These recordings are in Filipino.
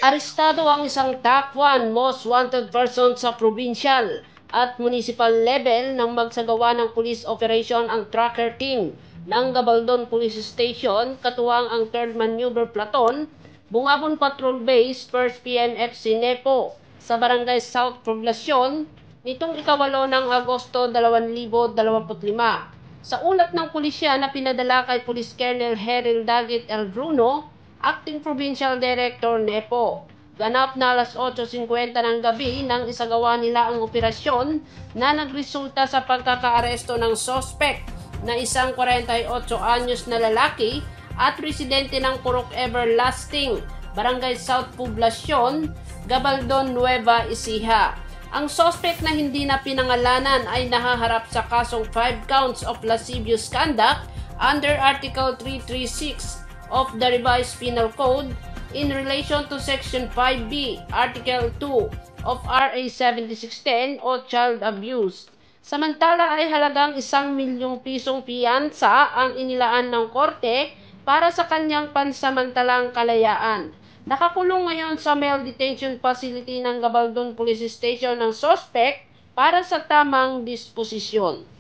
Arestado ang isang top 1 most wanted person sa provincial at municipal level nang magsagawa ng police operation ang tracker team ng Gabaldon Police Station katuwang ang 3rd Maneuver Platoon, Bungabon Patrol Base, 1st PNF Sinepo sa Barangay South Poblacion nitong ika-8 ng Agosto 2025. Sa ulat ng pulisya na pinadala kay Police Colonel Heril Daggett L. Bruno, Acting Provincial Director NEPO. Ganap na alas 8:50 ng gabi nang isagawa nila ang operasyon na nagresulta sa pagkakaaresto ng suspect na isang 48 anyos na lalaki at residente ng Purok Everlasting, Barangay South Poblacion, Gabaldon, Nueva Ecija. Ang suspect na hindi na pinangalanan ay nahaharap sa kasong 5 counts of lascivious conduct under Article 336 of the Revised Penal Code in relation to Section 5B, Article 2 of RA 7610 o Child Abuse. Samantala ay halagang 1 milyong pisong piyansa ang inilaan ng korte para sa kanyang pansamantalang kalayaan. Nakakulong ngayon sa male detention facility ng Gabaldon Police Station ng suspect para sa tamang disposisyon.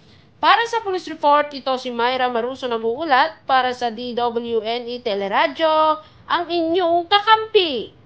Para sa police report, ito si Myra Maruso nag-uulat para sa DWNE Teleradyo, ang inyong kakampi.